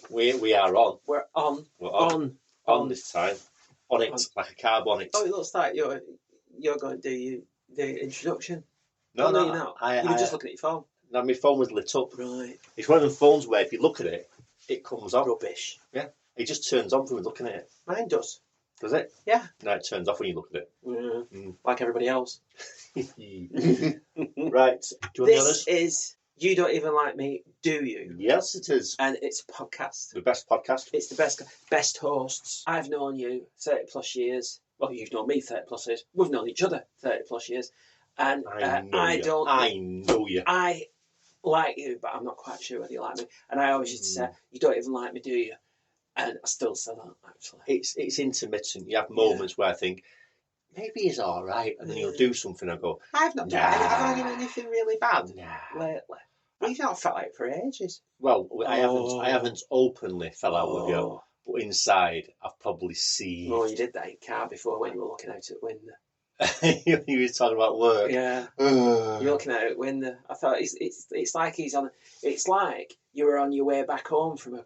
We are on. We're on. We're on this time. On it, like a carb on it. Oh, it looks like you're going to do the introduction. No, you're not. You were just looking at your phone. No, my phone was lit up. Right. It's one of the phones where if you look at it, it comes on. Rubbish. Yeah. It just turns on from looking at it. Mine does. Does it? Yeah. No, it turns off when you look at it. Like everybody else. Right. Do you want the others? This is You Don't Even Like Me, Do You? Yes, it is. And it's a podcast. The best podcast. It's the best hosts. I've known you 30 plus years. Well, you've known me 30 plus years. We've known each other 30 plus years. And I know you. I like you, but I'm not quite sure whether you like me. And I always used to say, you don't even like me, do you? And I still say that, actually. It's intermittent. You have moments where I think, maybe he's all right. And then he'll do something and I go, I've not done anything really bad lately. Nah. We've not felt like it for ages. Well, I haven't openly fell out with you. But inside, I've probably seen. Oh, you did that in car before when you were looking out at the window. You were talking about work. Yeah. You're looking out at the window. I thought it's like he's on. It's like you were on your way back home from a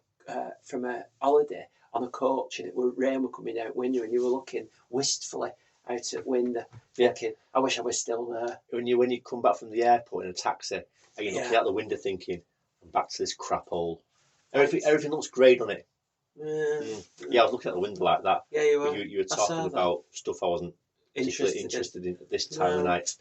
holiday on a coach, and rain were coming out window, and you were looking wistfully out at the window, thinking, "I wish I was still there." When you come back from the airport in a taxi, and you're looking out the window, thinking, "I'm back to this crap hole." Everything looks great on it. Yeah, I was looking at the window like that. Yeah, you were. You were talking about stuff I wasn't particularly interested in at this time of night.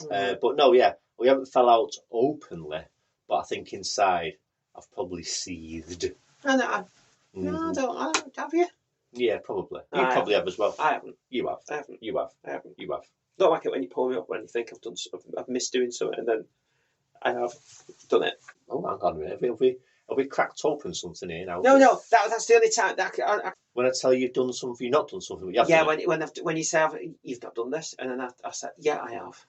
But no, we haven't fell out openly, but I think inside I've probably seethed. I don't. Have you? Yeah, probably. You probably have as well. I haven't. You have. I haven't. You have. I haven't. You have. Don't like it when you pull me up when you think I've missed doing something, and then I have done it. Oh, hang on a minute. Have we cracked open something here now? No. That's the only time that when I tell you you've done something, you've not done something. You have when you say you've not done this, and then I said, yeah, I have.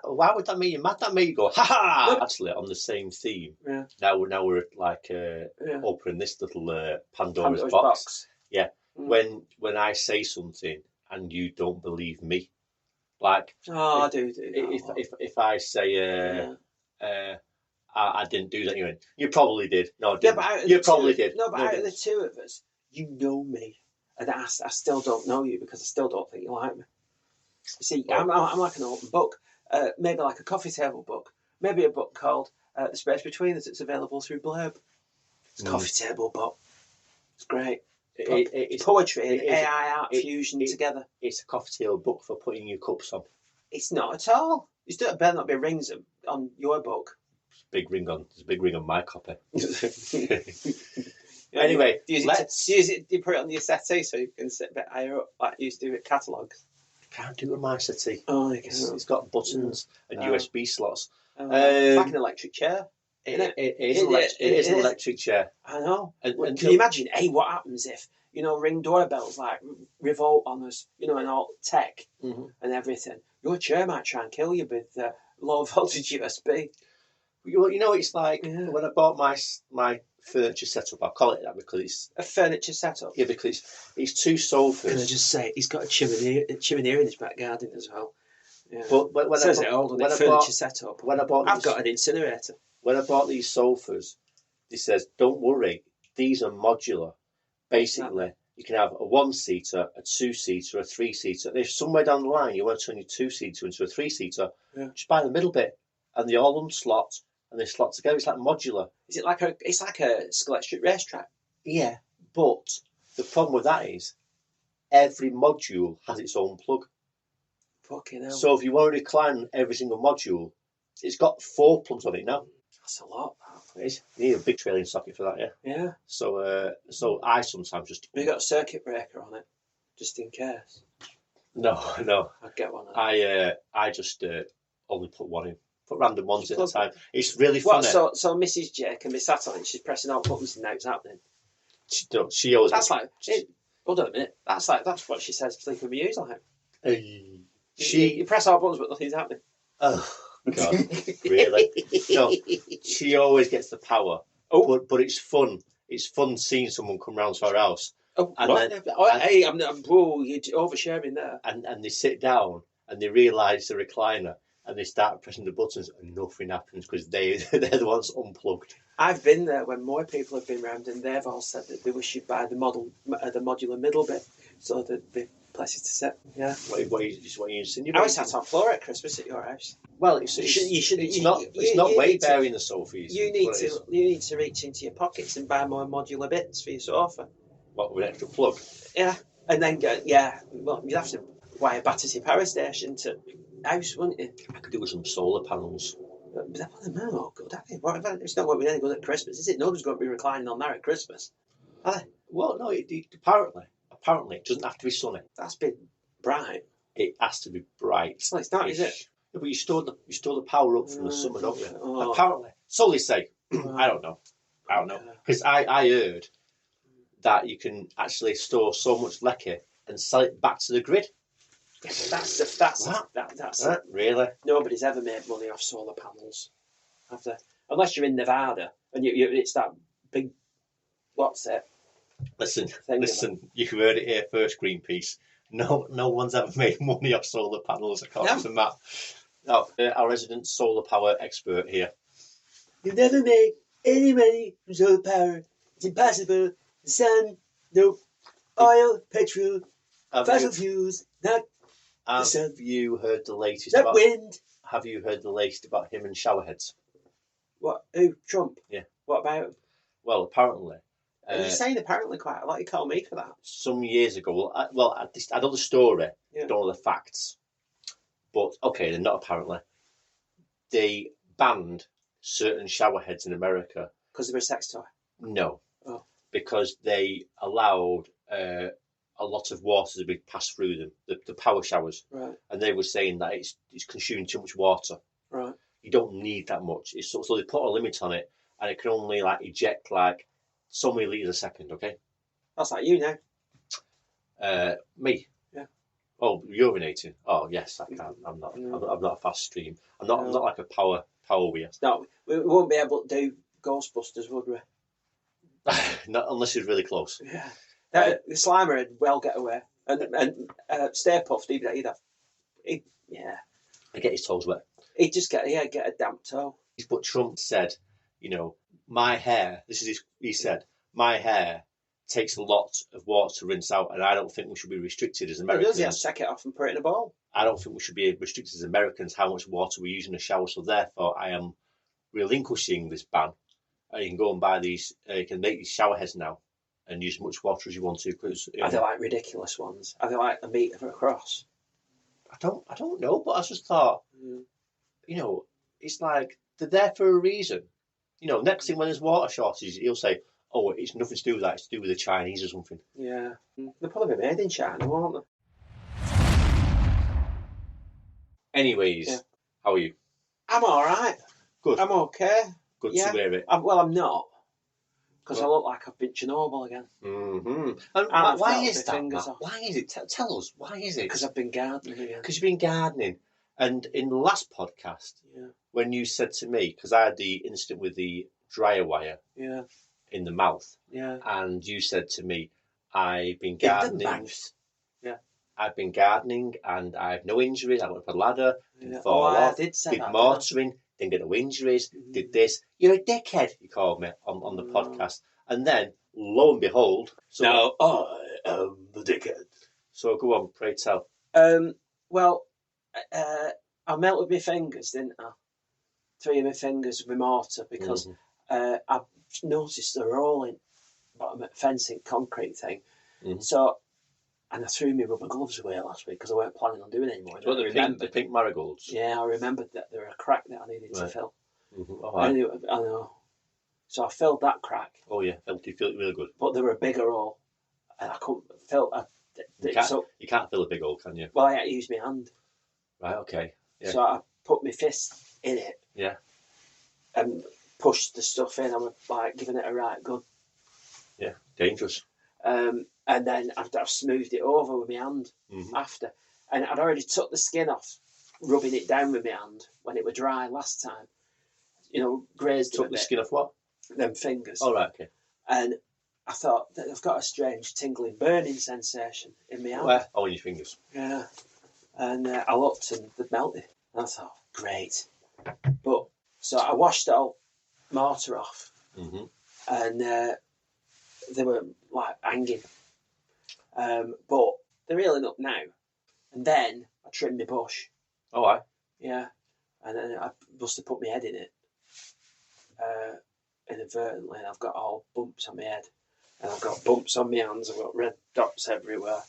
Why would that make you mad? That make you go, ha ha! No. Actually, on the same theme. Yeah. Now we're like opening this little Pandora's box. Yeah. When I say something and you don't believe me, like I do. If I say I didn't do that, you probably did. No, I didn't. Yeah, you probably did. No, but out of the two of us, you know me, and I still don't know you because I still don't think you like me. See, I'm like an open book, maybe like a coffee table book, maybe a book called The Space Between Us. It's available through Blurb. It's a coffee table book. It's great. It's poetry and AI art fusion together. It's a coffee table book for putting your cups on. It's not at all. There better not be rings on your book. There's a big ring on my copy. Anyway, do you put it on the settee so you can sit a bit higher up like you used to do with catalogues? Can't do it on my settee. Oh, it's got buttons and USB slots. Like an electric chair. It is an electric chair. I know. And can you imagine? Hey, what happens if Ring doorbells like revolt on us? And all tech and everything. Your chair might try and kill you with low voltage USB. It's like when I bought my furniture setup. I call it that because it's a furniture setup. Yeah, because it's two sofas. Can I just say he's got a chimney in his back garden as well. Yeah. But when it says it all on it. Furniture setup. I've got an incinerator. When I bought these sofas, it says, "Don't worry, these are modular. Basically, you can have a 1-seater, a 2-seater, a 3-seater. And if somewhere down the line you want to turn your 2-seater into a 3-seater, just buy the middle bit, and they all unslot." And they slot together. It's like modular. Is it like a Skillet Street racetrack? Yeah, but the problem with that is every module has its own plug. Fucking hell. So if you want to recline every single module, it's got 4 plugs on it now. That's a lot. It is. You need a big trailing socket for that, yeah. Yeah. So I sometimes just. Have you got a circuit breaker on it, just in case? No. I'd get one. I just only put one in. Put random ones in at a time. It's really funny. So Mrs. J can be sat on it. She's pressing all buttons and now it's happening. She always. That's like. Hold on a minute. That's what she says. Sleep with me like. You press all buttons but nothing's happening. Oh God! Really? No. She always gets the power. Oh, but it's fun. It's fun seeing someone come round to our house. Oh, hey, you're oversharing there. And they sit down and they realise the recliner. and they start pressing the buttons and nothing happens because they're the ones unplugged. I've been there when more people have been round, and they've all said that they wish you'd buy the modular middle bit, so that the places to sit. Yeah. What are you insinuating? I always had top floor at Christmas at your house. Well, It's not weight bearing the sofas. You need to reach into your pockets and buy more modular bits for your sofa. What, with an extra plug? Yeah, and then go. Yeah, well, you'd have to wire Battersea Power Station to house, wouldn't you? I could do with some solar panels. But they're not good, are they? It's not going to be any good at Christmas, is it? Nobody's going to be reclining on there at Christmas. Are they? Well, no. Apparently, it doesn't have to be sunny. That's been bright. It has to be bright. Well, it's not, is it? Yeah, but you store the power up from the summer, don't you? Oh. Apparently, so they say. I don't know, because I heard that you can actually store so much lecky and sell it back to the grid. That's really. Nobody's ever made money off solar panels, have they? Unless you're in Nevada and it's that big. What's it? Listen. You heard it here first, Greenpeace. No one's ever made money off solar panels, according to Matt. No, our resident solar power expert here. You never make any money from solar power. It's impossible. The sun, no oil, petrol, fossil fuels, not the sun. Have you heard the latest Not about wind. Have you heard the latest about him and showerheads? What? Who? Trump? Yeah. What about him? Well, apparently. You're saying apparently quite a lot. You call me for that. Some years ago, I know the story, Yeah. don't know the facts. But, okay, they're not apparently. They banned certain showerheads in America. Because they were a sex toy? No. Oh. Because they allowed a lot of water to be passed through them, the power showers. Right. And they were saying that it's consuming too much water. Right. You don't need that much. So they put a limit on it, and it can only eject so many litres a second, okay? That's like you now. Me? Yeah. Oh, urinating? Oh, yes, I can. I'm not a fast stream. I'm not like a power wheel. No, we won't be able to do Ghostbusters, would we? Not unless it's really close. Yeah. The Slimer would well get away. And Stay Puft, he'd have... I get his toes wet. He'd just get a damp toe. But Trump said, my hair, he said, my hair takes a lot of water to rinse out, and I don't think we should be restricted as Americans. He does, take it off and put it in a bowl. I don't think we should be restricted as Americans how much water we use in the shower, so therefore I am relinquishing this ban. And you can go and buy these, you can make these shower heads now and use as much water as you want to. Are they like ridiculous ones? Are they like a metre across? I don't know, but I just thought, it's like they're there for a reason. Next thing when there's water shortages, he'll say, "Oh, it's nothing to do with that. It's to do with the Chinese or something." Yeah, they'll probably be made in China, won't they? Anyways, How are you? I'm all right. Good. I'm okay. Good to hear it. I'm not, because I look like I've been Chernobyl again. Mm-hmm. And why is that? Why is it? Tell us. Why is it? Because I've been gardening again. Because you've been gardening. And in the last podcast, when you said to me, because I had the incident with the dryer wire in the mouth, and you said to me, I've been gardening. In the mouth. Yeah. I've been gardening and I have no injuries. I went up a ladder, didn't fall off, off, did mortaring, didn't get no injuries, did this. You're a dickhead, you called me on the podcast. And then, lo and behold... I am the dickhead. So go on, pray tell. I melted my fingers, didn't I? 3 of my fingers with mortar because I noticed the rolling bottom of fencing concrete thing. Mm-hmm. So, and I threw my rubber gloves away last week because I weren't planning on doing it anymore. The pink marigolds? Yeah, I remembered that there were a crack that I needed to fill. Mm-hmm. Oh, right. Anyway, I know. So I filled that crack. Oh, yeah. You feel it really good. But there were a bigger hole. And I couldn't fill it. You can't fill a big hole, can you? Well, I had to use my hand. Right, okay. Yeah. So I put my fist in it. Yeah. And pushed the stuff in. I was giving it a right good. Yeah, dangerous. And then I've smoothed it over with my hand after. And I'd already took the skin off, rubbing it down with my hand when it was dry last time. Grazed it. Took the skin off what? Them fingers. Oh, right, okay. And I thought that I've got a strange tingling, burning sensation in my hand. Where? Oh, in your fingers. Yeah. And I looked and they'd melted. And I thought, great. But so I washed the whole mortar off, and they were like hanging. But they're healing up now. And then I trimmed my bush. Oh, aye. Yeah. And then I must have put my head in it inadvertently, and I've got all bumps on my head. And I've got bumps on my hands. I've got red dots everywhere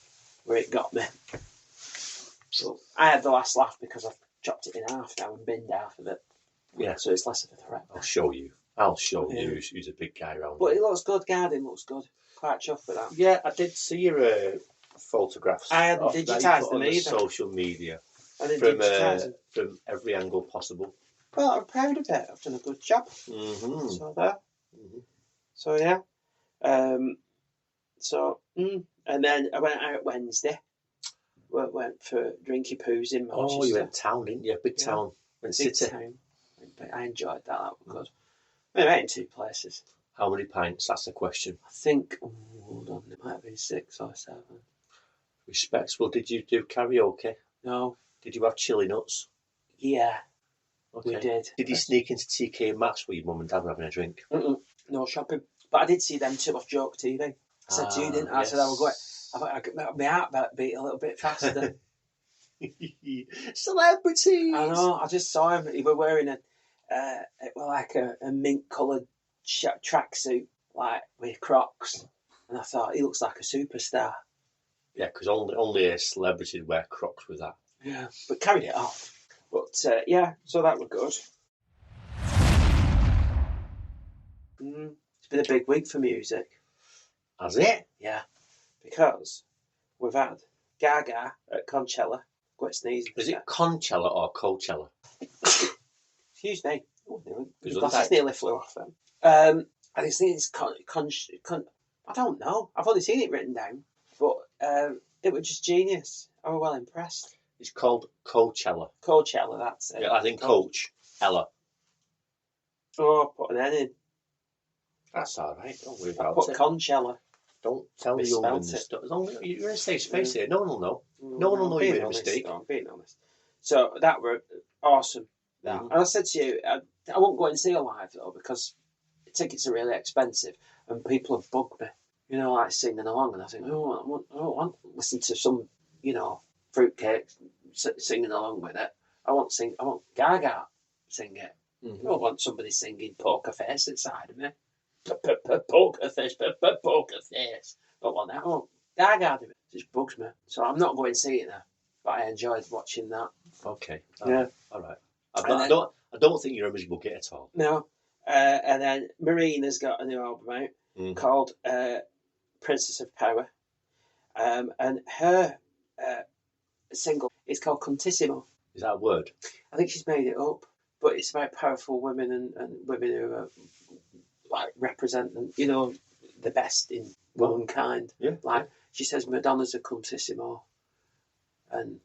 where it got me. So I had the last laugh because I've chopped it in half now and binned half of it. Yeah. So it's less of a threat. I'll show you who's a big guy around. But it looks good. Garden looks good. Quite chuffed with that. Yeah, I did see your photographs. I hadn't digitised them on either. social media. I didn't digitise them. From every angle possible. Well, I'm proud of it. I've done a good job. Mm-hmm. So there. Mm-hmm. So yeah. And then I went out Wednesday. Went for drinky poos in Manchester. Oh, you went town, didn't you? Big town. Went Big city. town. I enjoyed that. That was good. I went in 2 places. How many pints? That's the question. I think, hold on, it might have been 6 or 7. Respects. Well, did you do karaoke? No. Did you have chili nuts? Yeah, okay. we did. Did you sneak into TK Maxx where your mum and dad were having a drink? No shopping. But I did see them 2 off Joke TV. I said to you, didn't I? Yes. I said I would go. My heart beat a little bit faster. Celebrities! I know, I just saw him. He was wearing a mint coloured tracksuit, like with Crocs. And I thought, he looks like a superstar. Yeah, because only a celebrity would wear Crocs with that. Yeah, but carried it off. But yeah, so that was good. It's been a big week for music. Has it? Yeah, because we've had Gaga at Coachella. Quite sneezing. Is it Conchella or Coachella? Excuse me. His glasses nearly flew off them. I think it's I don't know. I've only seen it written down, but it was just genius. I was well impressed. It's called Coachella. Coachella, that's it. Yeah, I think Coach Ella. Oh, put an N in. That's all right. Don't worry about put it. Conchella. Don't tell the young ones stuff. As long as you're going to say space here, no one will know. No one will know you made a mistake. I'm being honest. So that were awesome. And I said to you, I won't go and see her live though because tickets are really expensive and people have bugged me. You know, like singing along, and I think, I don't want to listen to some, fruitcake singing along with it. I want Gaga sing it. I don't want somebody singing Poker Face inside of me. Poker Face. Don't want that. I want Gaga do it. It just bugs me. So I'm not going to see it now, but I enjoyed watching that. Okay. Yeah. All right. I don't think you're a miserable git at all. No. And then Marina's got a new album out called Princess of Power. And her single is called Contissimo. Is that a word? I think she's made it up. But it's about powerful women and women who are like representing, the best in womankind. Yeah. Like she says Madonna's a Contissimo. And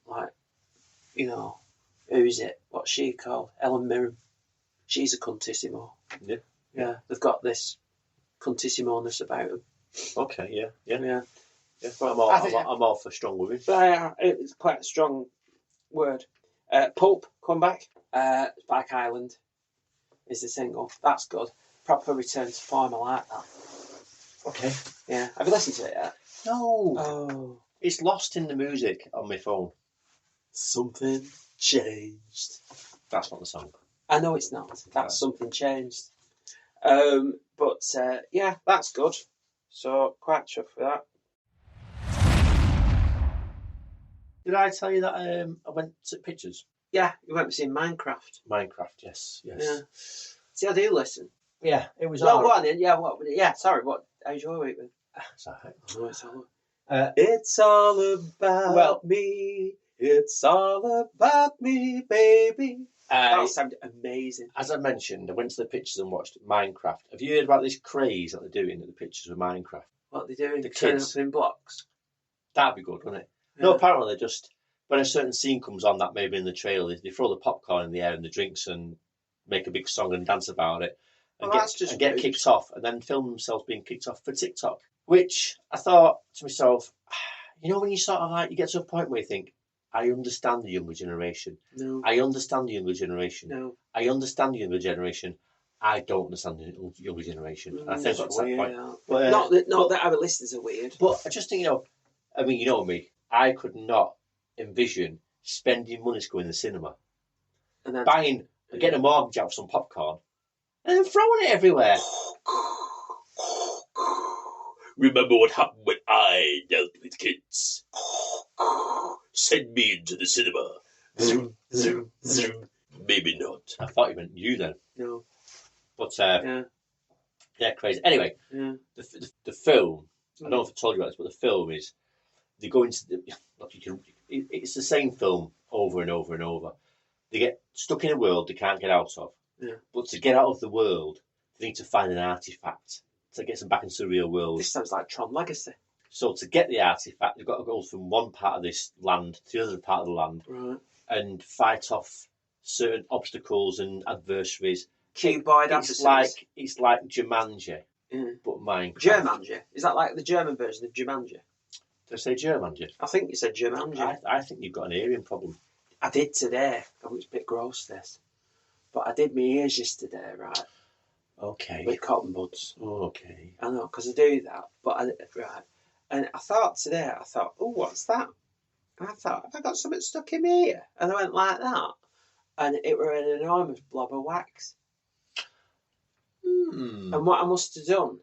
who's it? What's she called? Ellen Mirren. She's a Contissimo. Yeah. Yeah. They've got this Contissimo-ness about them. Okay, yeah. Well, I'm all for strong women. But it's quite a strong word. Pulp, come back. Spike Island is the single. That's good. Proper return to form. I like that. Okay. Yeah. Have you listened to it yet? No. Oh. It's lost in the music on my phone. Something changed. That's not the song. I know it's not. That's Something Changed. But yeah, that's good. So quite chuffed with that. Did I tell you that I went to pictures? Yeah, you went to see Minecraft. Yes. Yeah. See, I do listen. Yeah, it was. No, go on then. Yeah, what? Yeah, sorry. What? How's your week been? It's all right. Oh, it's all about me. It's all about me, baby. That sounded amazing. As I mentioned, I went to the pictures and watched Minecraft. Have you heard about this craze that they're doing at the pictures of Minecraft? What are they doing? The kids in blocks. That'd be good, wouldn't it? Yeah. No, apparently they're just when a certain scene comes on that maybe in the trailer, they throw the popcorn in the air and the drinks and make a big song and dance about it and get kicked off and then film themselves being kicked off for TikTok. Which I thought to myself, when you sort of like you get to a point where you think, I understand the younger generation. No. I understand the younger generation. No. I understand the younger generation. I don't understand the younger generation. And I think that's that point. But, not that our listeners are weird. But I just think, I mean, you know me, I could not envision spending money to go in the cinema, And then getting a mortgage out for some popcorn, and then throwing it everywhere. Remember what happened when I dealt with kids? Send me into the cinema. Zoom, zoom, zoom. Maybe not. I thought you meant you then. No. But, yeah, crazy. Anyway, the film, I don't know if I told you about this, but the film is, they go into it's the same film over and over and over. They get stuck in a world they can't get out of. Yeah. But to get out of the world, they need to find an artifact that gets them back into the real world. This sounds like Tron Legacy. So to get the artifact, they've got to go from one part of this land to the other part of the land, right, and fight off certain obstacles and adversaries. Cuboid adversaries. It's like Jumanji, but Minecraft. Jumanji. Is that like the German version of Jumanji? Did I say Jumanji? I think you said Jumanji. I think you've got an hearing problem. I did today. Oh, it's a bit gross, this. But I did my ears yesterday, right? Okay. With cotton buds. Okay. I know, because I do that. But, right. And I thought today, oh, what's that? And I thought, have I got something stuck in my ear? And I went like that. And it were an enormous blob of wax. And what I must have done,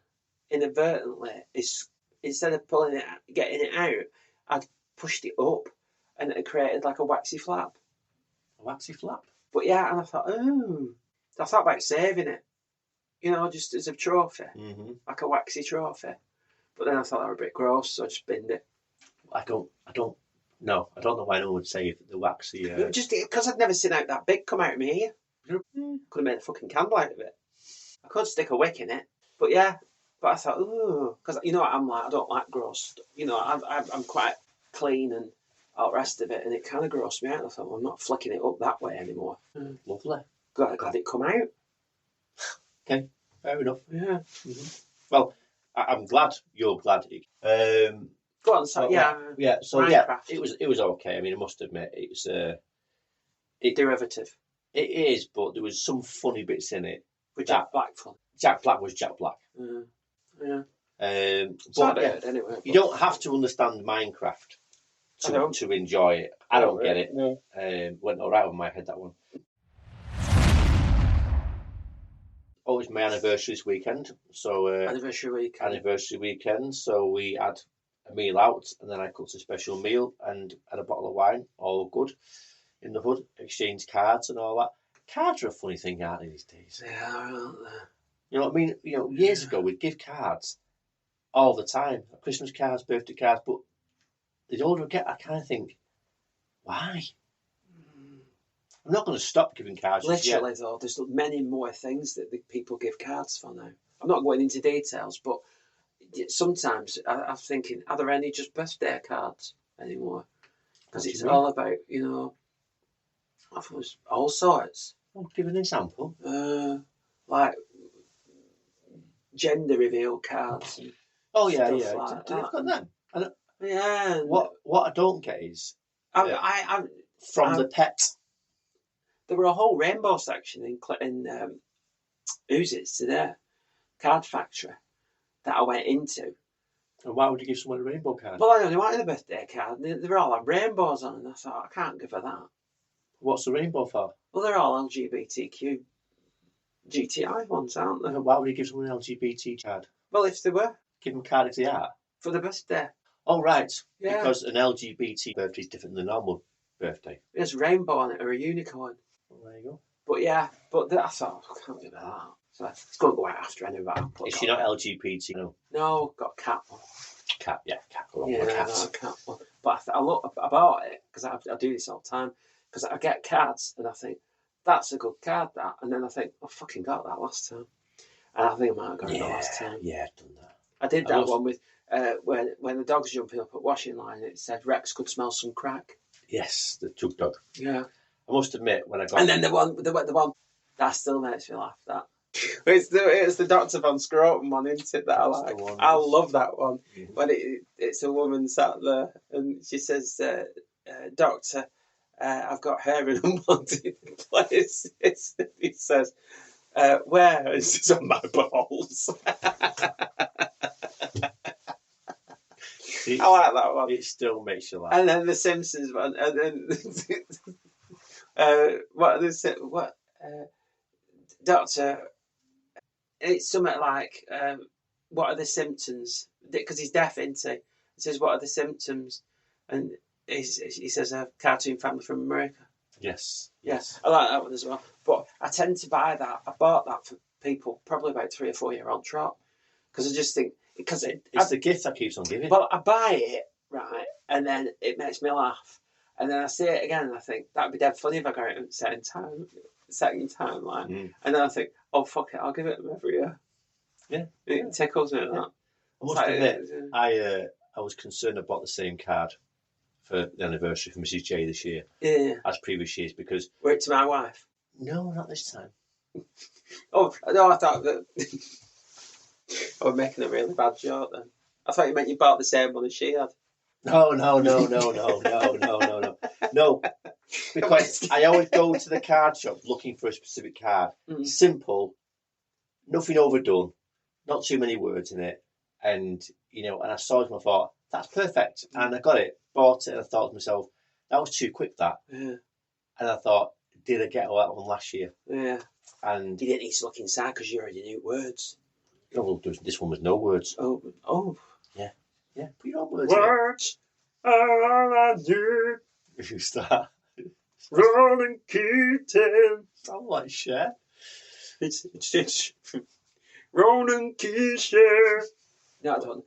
inadvertently, is instead of pulling it, getting it out, I'd pushed it up and it created like a waxy flap. A waxy flap? But yeah, and I thought about saving it, just as a trophy, like a waxy trophy. But then I thought that was a bit gross, so I just binned it. I don't know why no one would say the waxy. Just because I'd never seen out that big come out of my ear. Could have made a fucking candle out of it. I could stick a wick in it, but yeah. But I thought, because I'm like, I don't like gross stuff. I'm quite clean and all the rest of it, and it kind of grossed me out. I thought, well, I'm not flicking it up that way anymore. Lovely. Glad it come out. Okay, fair enough. Yeah. Well, I'm glad you're glad. Go on, so yeah. So Minecraft. It was okay. I mean, I must admit, it's derivative. It is, but there was some funny bits in it. With Jack Black fun. Jack Black was Jack Black. Yeah. But anyway, you don't have to understand Minecraft to enjoy it. I don't get it. No. Went all right over my head, that one. Oh, it's my anniversary this weekend. So anniversary weekend. So we had a meal out, and then I cooked a special meal and had a bottle of wine. All good in the hood. Exchanged cards and all that. Cards are a funny thing, aren't they, these days? Yeah, aren't they? You know what I mean? Years ago we'd give cards all the time, Christmas cards, birthday cards, but the older I get, I kind of think, why? I'm not going to stop giving cards. Literally, though, there's many more things that the people give cards for now. I'm not going into details, but sometimes I'm thinking, are there any just birthday cards anymore? Because it's all about, all sorts. Well, give an example. Like gender reveal cards. Oh yeah, They've got them. Yeah. What I don't get is from the pet. There were a whole rainbow section in Oozes today, Card Factory, that I went into. And why would you give someone a rainbow card? Well, I only wanted a birthday card. They were all had rainbows on, and I thought, I can't give her that. What's the rainbow for? Well, they're all LGBTQ GTI ones, aren't they? Why would you give someone an LGBT card? Well, if they were. Give them a card if they are? For the birthday. Oh, right. Yeah. Because an LGBT birthday is different than a normal birthday. There's a rainbow on it or a unicorn. Well, there you go. But yeah, I thought, I can't give her that. So it's going to go out after anyway. Is she not LGBT? No, got a cat one. Cat. A cat one. But I bought it, because I do this all the time, because I get cards and I think, that's a good card, that. And then I think, I fucking got that last time. And I think I might have got it last time. Yeah, I've done that. I did that one with when the dog's jumping up at washing line. It said Rex could smell some crack. Yes, the Tug Dog. Yeah. I must admit, when I got... And then the one that still makes me laugh, that. It's the Dr. Von Scrotum one, isn't it, that I like? I love that one. Mm-hmm. When it's a woman sat there and she says, doctor, I've got hair in unwanted places. He says, where? He says, on my balls. I like that one. It still makes you laugh. And then the Simpsons one, and then doctor, it's something like, what are the symptoms? Because he's deaf, isn't he? He says, what are the symptoms? And he says, a cartoon family from America. Yes. I like that one as well. But I tend to buy that. I bought that for people probably about 3 or 4 year old trot. Because I just think, it's the gift that keeps on giving. Well, I buy it, right, and then it makes me laugh. And then I see it again and I think, that'd be dead funny if I got it at the second time, like. And then I think, oh, fuck it, I'll give it them every year. Yeah. It tickles me like that. I must admit, I was concerned I bought the same card for the anniversary for Mrs. J this year as previous years because... Were it to my wife? No, not this time. Oh, no, I thought that... I was making a really bad joke then. I thought you meant you bought the same one as she had. No. No, because I always go to the card shop looking for a specific card. Simple, nothing overdone, not too many words in it. And, and I saw it and I thought, that's perfect. And I got it, bought it, and I thought to myself, that was too quick, that. Yeah. And I thought, did I get all that one last year? Yeah. And you didn't need to look inside because you already knew words. Oh, well, this one was no words. Oh. Yeah. Put your own words. Words are all I need. If you start. Rolling Keaton. Sound like Cher. It's Ronan Keaton. No, I don't.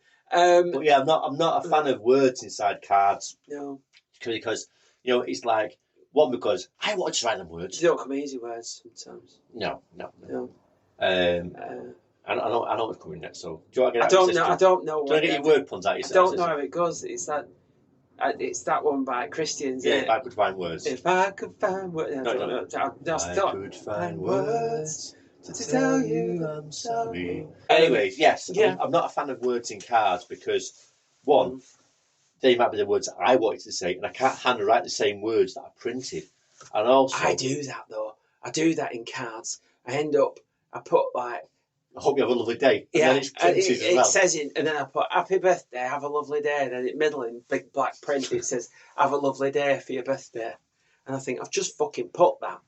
But yeah, I'm not a fan of words inside cards. No. Because it's like one because I wanted to write them words. They don't come easy words sometimes. No. I know what's coming next. So do you want to get I don't know. Do you want to get your word puns out yourself? I don't know how it goes. It's that one by Christians. Yeah, if I could find words. If I could find words. I could find words to tell you I'm sorry. Anyways, yes, yeah. I'm not a fan of words in cards because one, they might be the words I wanted to say, and I can't handwrite the same words that I printed. And also, I do that though. I do that in cards. I put like, I hope you have a lovely day. And yeah, then it's printed as well. It says and then I put happy birthday, have a lovely day. And then in middle in big black print it says have a lovely day for your birthday. And I think I've just fucking put that.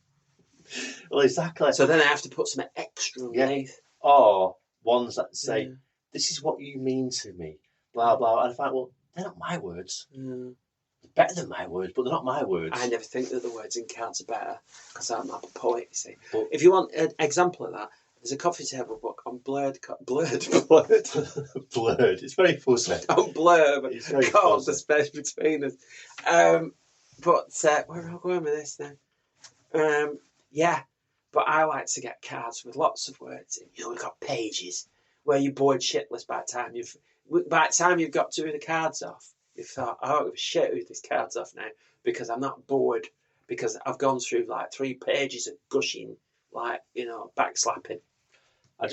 Well, exactly. So then I have to put some extra underneath. Or ones that say, this is what you mean to me, blah, blah. And I find, well, they're not my words. They're better than my words, but they're not my words. I never think that the words in cards are better because I'm not a poet, you see. But if you want an example of that, there's a coffee table book on blurred. Blurred. It's very fuzzy. Don't blurb. It's very God, fuzzy. the space between us. But where am I going with this then? Yeah, but I like to get cards with lots of words in. We've got pages where you're bored shitless by the time you've got two of the cards off. You've thought, I don't give a shit with these cards off now because I'm not bored because I've gone through like 3 pages of gushing, like backslapping. I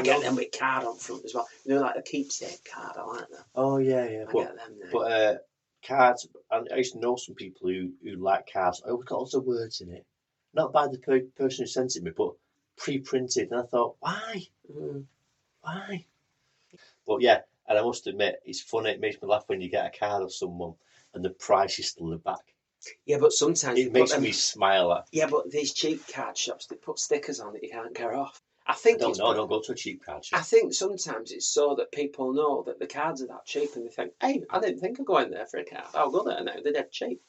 get them with card on front as well. Like the keepsake card. I like that. Oh yeah. I get them now. But cards, and I used to know some people who like cards. I always got lots of words in it, not by the person who sent it me, but pre-printed. And I thought, why? Why? But yeah, and I must admit, it's funny. It makes me laugh when you get a card of someone and the price is still in the back. Yeah, but sometimes it makes me smile. Yeah, but these cheap card shops, they put stickers on that you can't get off. I don't go to a cheap card shop. I think sometimes it's so that people know that the cards are that cheap and they think, hey, I didn't think of going there for a card. I'll go there now. They're dead cheap.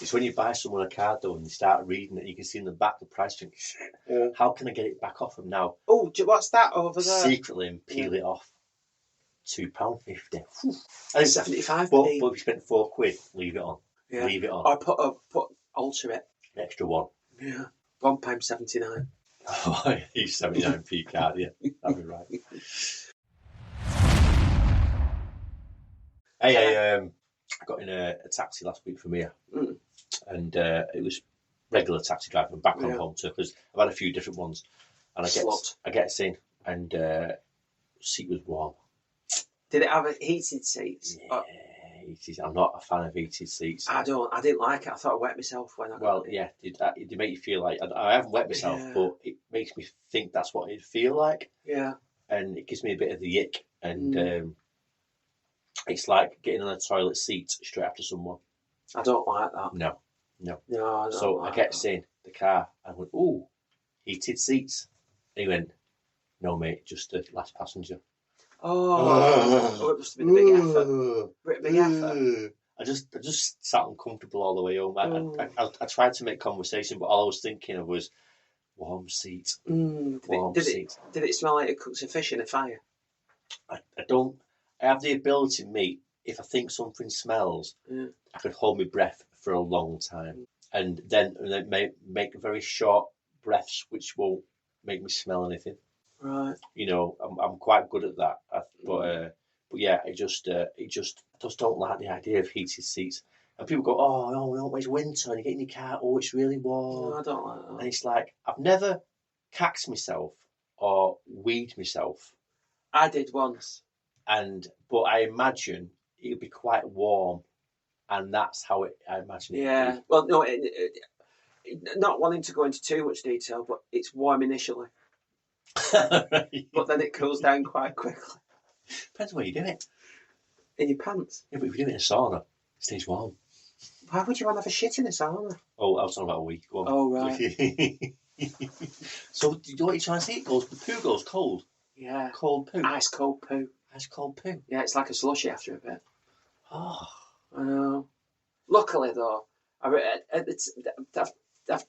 It's when you buy someone a card though and you start reading it, you can see in the back the price. Think, shit, how can I get it back off them now? Oh, what's that over there? Secretly and peel it off. £2.50. And 75p. But if you spent £4, leave it on. Yeah. Leave it on. Or put alter it. An extra one. Yeah. £1.79. Oh, he's 79p card, yeah. That'd be right. Hey, I got in a taxi last week from here. And it was regular taxi driving back on home too, because I've had a few different ones. And I get in and seat was warm. Did it have heated seats? I'm not a fan of heated seats. I didn't like it. I thought I wet myself when I got it. Yeah, it make you feel like I haven't wet myself, but it makes me think that's what it'd feel like. Yeah. And it gives me a bit of the ick, and it's like getting on a toilet seat straight after someone. I don't like that. No. I So like I kept that. saying the car. I went, "Ooh, heated seats." And he went, "No, mate, just the last passenger." Oh, it must have been a big effort. Big effort. I just sat uncomfortable all the way home. I tried to make conversation, but all I was thinking of was warm seat. Did it smell like it cooked a fish in a fire? I don't. I have the ability, mate. If I think something smells, I could hold my breath for a long time, and then make very short breaths, which won't make me smell anything. Right. You know, I'm quite good at that. But yeah, I just don't like the idea of heated seats. And people go, "Oh no, it's winter," and you get in your car. Oh, it's really warm. No, I don't like that. And it's like I've never cacked myself or weed myself. I did once. But I imagine it'll be quite warm, and that's how I imagine it. Yeah. Well, no, not wanting to go into too much detail, but it's warm initially, but then it cools down quite quickly. Depends where you do it. In your pants. Yeah, but if you do it in a sauna, it stays warm. Why would you want to have a shit in a sauna? Oh, I was talking about a week. Go on. Oh, right. So, what you're trying to say? The poo goes cold. Yeah. Cold poo. Ice cold poo. Ice cold poo. Yeah, it's like a slushy after a bit. Oh. I know. Luckily, though, I've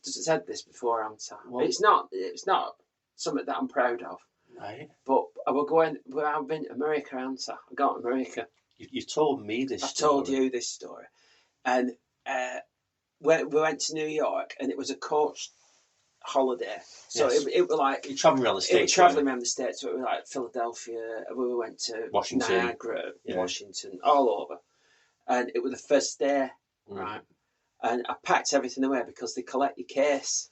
said this before, haven't I? Well, it's not something that I'm proud of. Right. But I've been to America, haven't I? I got to America. You told me this story. I've told you this story. And we went to New York, and it was a coach holiday. So yes. it was like... You're travelling around the States. It was travelling around the States. So it was like Philadelphia. We went to Washington. Niagara, Washington, all over. And it was the first day, right? And I packed everything away because they collect your case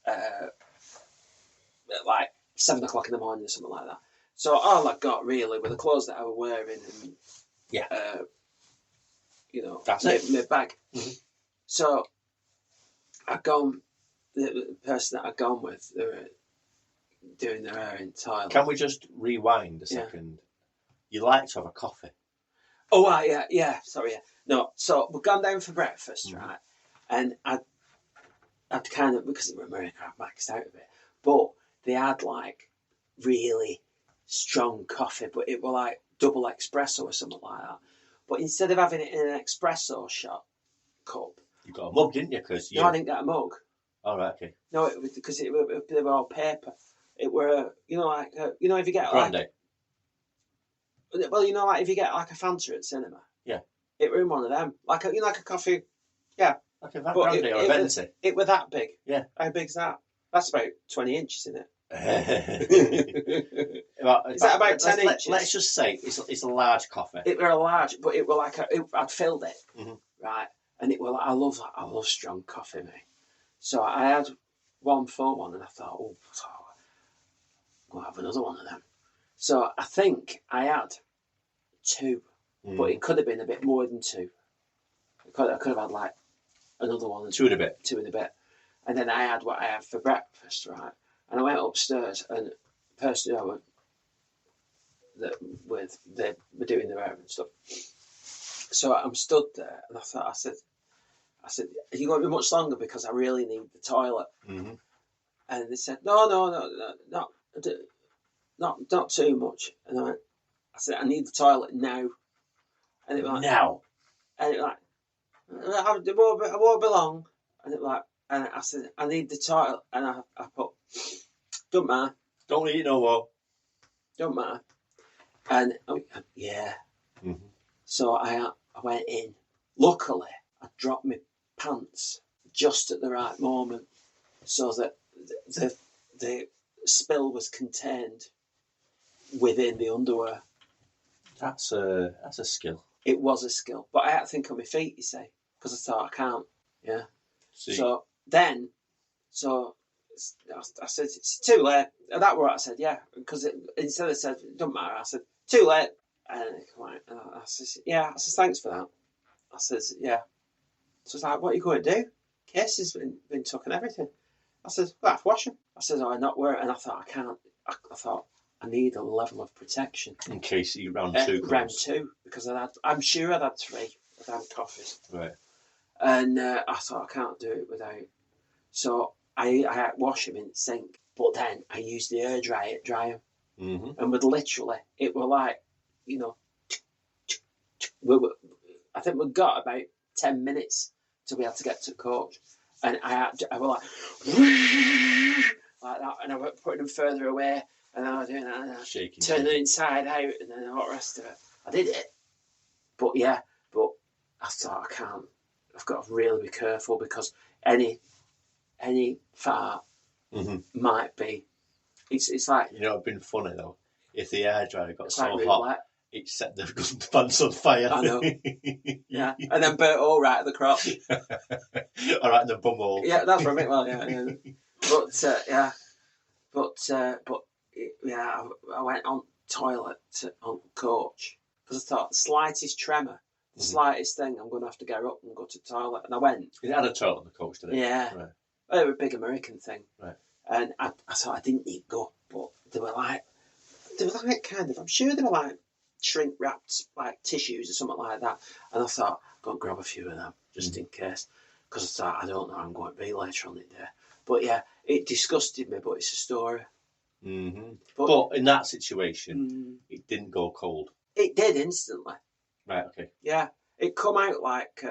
at like 7 o'clock in the morning or something like that. So all I got really were the clothes that I was wearing and that's my bag. Mm-hmm. So I'd gone, the person that I'd gone with, they were doing their hair in Thailand. Can we just rewind a second? You like to have a coffee. Oh, right, yeah, sorry, yeah. No, so we've gone down for breakfast, right? And I'd kind of, because it was America, I'd maxed out a bit. But they had like really strong coffee, but it was like double espresso or something like that. But instead of having it in an espresso shot cup... You got a mug, didn't you? No, I didn't get a mug. Oh, right, okay. No, because they were all paper. It were, if you get Grande. Well, like if you get like a Fanta at cinema. Yeah. It were in one of them. Like a coffee. Yeah. Like a Grande or a Venti. It were that big. Yeah. How big's that? That's about 20 inches, isn't it? Is that about 10 inches? Let's just say it's a large coffee. It were a large, but it were like I'd filled it, right? And it were like, I love strong coffee, mate. So I had one full one, and I thought, I'll have another one of them. So I think I had 2, but it could have been a bit more than 2. I could have had like another one. 2 and a bit. 2 and a bit. And then I had what I had for breakfast, right? And I went upstairs, and the person they were doing their hair and stuff. So I'm stood there, and I said, are you going to be much longer because I really need the toilet? Mm-hmm. And they said, no, not too much. And I said, I need the toilet now. And it was like, now? And it was like, it won't be long. And it was like, and I said, I need the toilet. And I put, don't matter. Don't eat no more. Don't matter. And, yeah. Mm-hmm. So I went in. Luckily, I dropped my pants just at the right moment so that the spill was contained within the underwear. That's a skill. It was a skill. But I had to think on my feet, you see, because I thought I can't. Yeah. See. So I said, it's too late. And that's what I said, yeah. Because instead of said, it don't matter, I said, too late. And I says, yeah. I says, thanks for that. I says, yeah. So it's like, what are you going to do? Case has been took and everything. I says, well, I have to wash them. I says, oh, I'm not wearing. And I thought, I can't. I thought, I need a level of protection. In case you round two comes. Round two, because I'm sure I'd had 3. I'd had coffees. Right. And I thought, I can't do it without. So I had to wash them in the sink. But then I used the air dryer to dry them. Mm-hmm. And with literally, it were like, you know, I think we got about 10 minutes till we had to get to the coach. And I was like that, and I was putting them further away, and I was doing that, and shaking, turning it inside out, and then all the rest of it. I did it, but I thought, I can't. I've got to really be careful, because any fart might be. It's like, you know, it'd been funny though if the air dryer got so like hot. wet. It set the pants on fire. I know. Yeah, and then burnt all right at the crotch. All right in the bumhole. Yeah, that's right. Well, yeah. But I went on toilet on coach, because I thought the slightest tremor, the slightest thing, I'm going to have to get up and go to the toilet. And I went. It had a toilet on the coach, did it? Yeah. Right. Well, it was a big American thing. Right. And I thought I didn't need to go, but they were like kind of. I'm sure they were like shrink wrapped like tissues or something like that. And I thought, go and grab a few of them just in case, because I thought, I don't know how I'm going to be later on the day. But yeah, it disgusted me, but it's a story. Mm-hmm. But in that situation, it didn't go cold. It did instantly. Right. Okay. Yeah, it come out like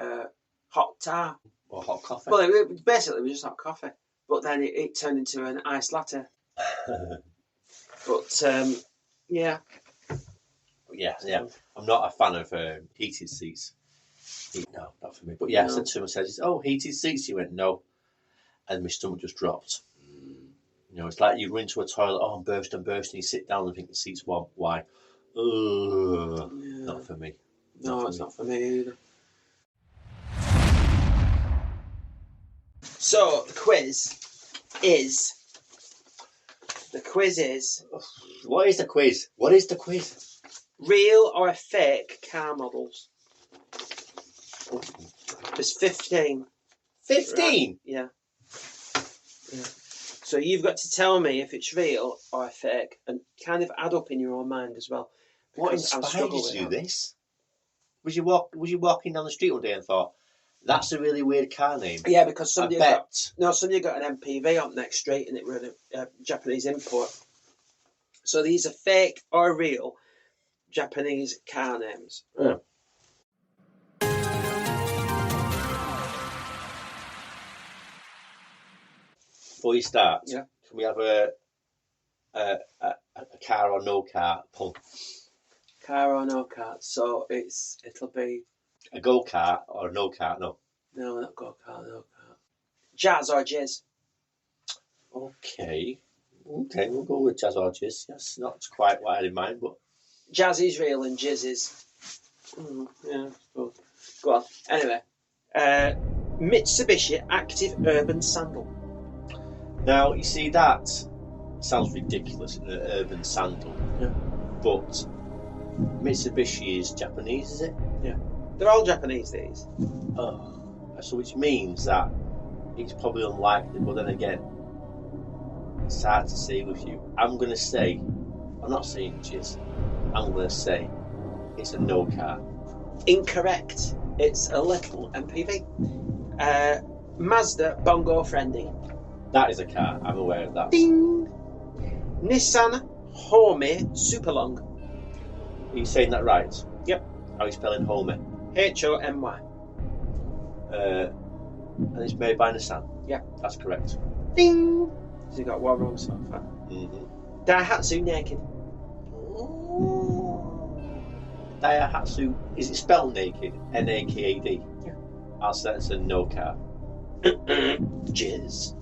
hot tar or hot coffee. Well, it basically was just hot coffee, but then it turned into an iced latte. But yeah. Yeah. I'm not a fan of heated seats. No, not for me. But yeah, I said to him, I said, "Oh, heated seats." He went, "No," and my stomach just dropped. You know, it's like you go into a toilet. Oh, I'm bursting. You sit down and think the seat's warm. Why? Not for me. Not for me either. So the quiz is. What is the quiz? What is the quiz? Real or fake car models? There's 15. 15? Right. Yeah. So you've got to tell me if it's real or fake, and kind of add up in your own mind as well. What inspired you to do this? Was you walking down the street one day and thought, that's a really weird car name? Yeah, because somebody got an MPV up next street, and it was a Japanese import. So these are fake or real Japanese car names. Yeah. Before you start, can we have a car or no car pun? Car or no car? So it'll be a go kart or no car? No, not go kart. No car. Jazz or jizz? Okay, we'll go with jazz or jizz. Yes, not quite what I had in mind, but jazz is real and jizz is. Go on. Anyway, Mitsubishi Active Urban Sandal. Now, you see, that sounds ridiculous in an urban sandal. Yeah. But Mitsubishi is Japanese, is it? Yeah. They're all Japanese, these. Oh. So which means that it's probably unlikely, but then again, it's hard to say with you. I'm going to say, I'm not saying jizz, I'm going to say it's a no car. Incorrect. It's a little MPV. Mazda Bongo Friendly. That is a car. I'm aware of that. Ding! Nissan Homey Superlong. Are you saying that right? Yep. How are you spelling Homey? Homy. And it's made by Nissan? Yeah. That's correct. Ding! So you got one wrong so far. Mm-hmm. Daihatsu Naked. Daihatsu, is it spelled naked? Nakad? Yeah. I'll say it's a no car. Jizz.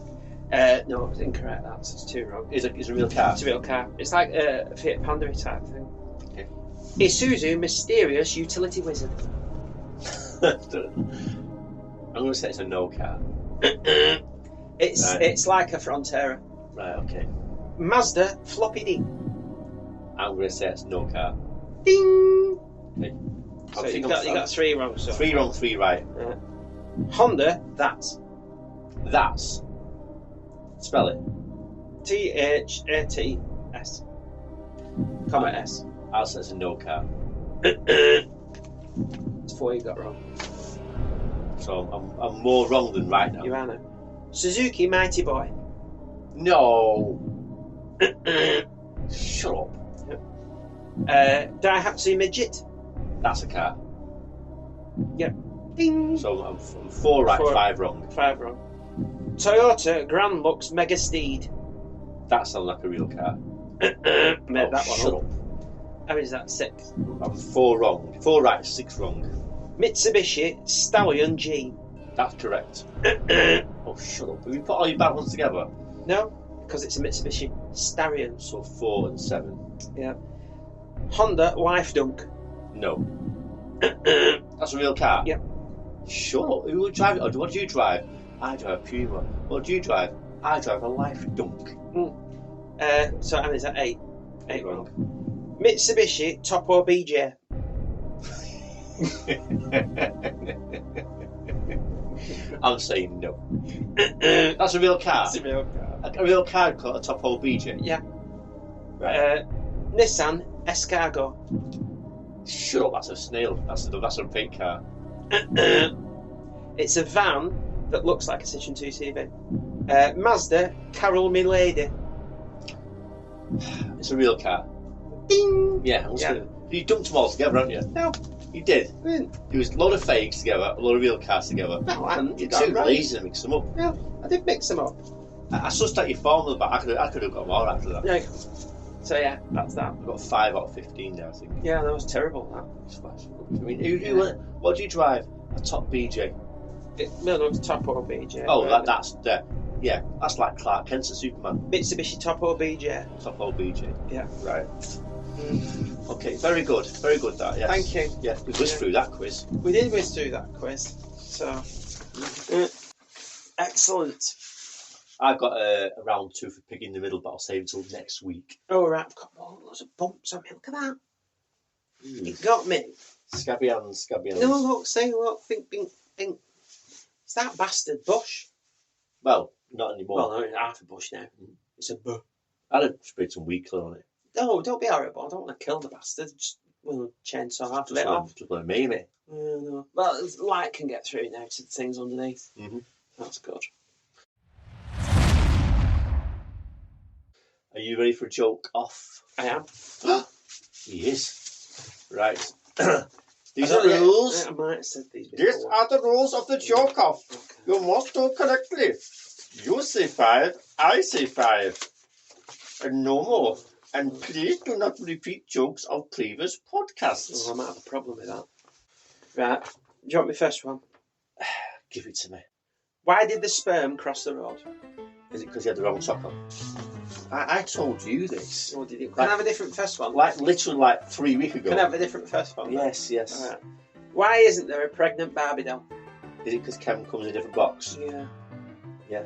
No, it's incorrect. It's too wrong. It's a real car. It's a real car. It's like a Fiat Panda type thing. Okay. Isuzu Mysterious Utility Wizard. I'm going to say it's a no car. It's like a Frontera. Right. Okay. Mazda Floppy D. I'm going to say it's no car. Ding. Okay. So you got 3 wrong. So 3 wrong, 3 right. Honda, that's. That's. Spell it. THATS. Comma S. I'll say it's a no car. It's 4 you got wrong. So I'm more wrong than right now. You are now. Suzuki Mighty Boy. No. Shut up. Daihatsu Midget. That's a car. Yep. Ding. So I'm 4 right, 5 wrong. 5 wrong. Toyota Grand Lux Mega Steed. That sounds like a real car. Made that one shut up. How many is that? 6. I'm 4 wrong. 4 right, 6 wrong. Mitsubishi Stallion G. That's correct. Oh, shut up. Have you put all your bad ones together? No, because it's a Mitsubishi Stallion. So 4 and 7. Yeah. Honda Life Dunk. No. That's a real car? Yep. Shut up. Who would drive it? Or what do you drive? I drive a Puma. What do you drive? I drive a Life Dunk. So how many is that? 8. 8 wrong. Mitsubishi Topo BJ. I'm saying no. That's a real car? That's a real car. A real car called a Topo BJ? Yeah. Right. Nissan Escargot. Shut up, that's a snail. That's a fake car. It's a van that looks like a Citroen 2CV. Mazda Carol Milady. It's a real car. Ding! Yeah, you dumped them all together, haven't you? No. You did. There was a lot of fakes together, a lot of real cars together. No, I haven't. You're too lazy to mix them up. No, I did mix them up. I sussed out your formula, but I could have got more after that. Yeah. So yeah, that's that. I've got 5 out of 15 now, I think. Yeah, that was terrible. That. I mean, what do you drive? A Top BJ? No, it's Topo BJ. Oh, that's like Clark Kent's a Superman. Mitsubishi Topo BJ. Topo BJ. Yeah. Right. Okay, very good that. Yes. Thank you. Yeah, we whizzed through that quiz. We did whiz through that quiz. So, excellent. I've got a round 2 for pig in the middle, but I'll save it till next week. Oh right, I've got lots of bumps on me. Look at that. It got me. Scabby hands. No, look, think. It's that bastard bush. Well, not anymore. Well, no, it's half a bush now. It's a bush. I'd have sprayed some weed killer on it. No, don't be horrible. I don't want to kill the bastard. Just chainsaw half of it off. Just want to maim it. No. Well, light can get through now to the things underneath. Mm-hmm. That's good. Are you ready for a joke off? I am. He is. Right. These are the rules. I might have said these before. These are the rules of the joke off. Okay. You must do correctly. You say 5, I say 5. And no more. And please do not repeat jokes of previous podcasts. Oh, I might have a problem with that. Right. Do you want my first one? Give it to me. Why did the sperm cross the road? Is it because you had the wrong sock on? I told you this. Or did you? Can I have a different first one? Literally 3 weeks ago. Can I have a different first one? Yes. All right. Why isn't there a pregnant Barbie doll? Is it because Kevin comes in a different box? Yeah.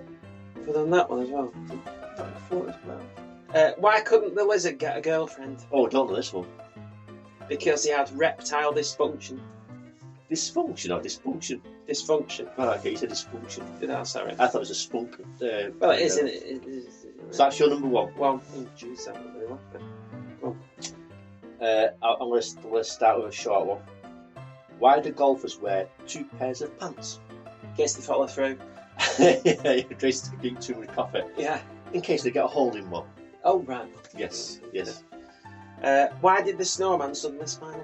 Put on that one as well. Why couldn't the lizard get a girlfriend? Oh, don't know this one. Because he had reptile dysfunction. Dysfunction or dysfunction? Dysfunction. Oh, okay, you said dysfunction. Oh, sorry. I thought it was a spunk. Well, it is, isn't it? So that's your number 1. Well, jeez, that would really like it. I'm going to start with a short one. Why do golfers wear 2 pairs of pants? In case they follow through. You're dressed to drink too much coffee. Yeah. In case they get a hole in one. Oh, right. Yes. Why did the snowman suddenly smile?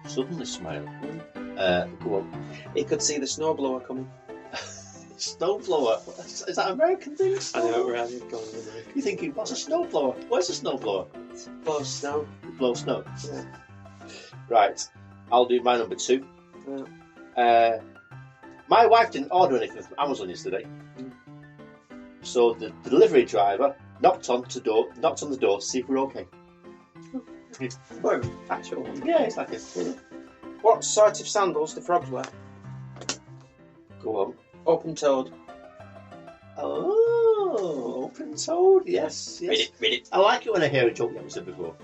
Suddenly smile? Go on. He could see the snowblower coming. Snowblower? Is that an American thing? I know, where I'm going with it. You're thinking, what's a snowblower? Where's a snowblower? Blow snow. Blow snow? Yeah. Right. I'll do my number 2. Yeah. My wife didn't order anything from Amazon yesterday. So the delivery driver knocked on the door to see if we're okay. Well, factual. Yeah, it's like a... What sort of sandals do frogs wear? Go on. Open-toed. Oh, open-toed, yes. Read it. I like it when I hear a joke you haven't said before.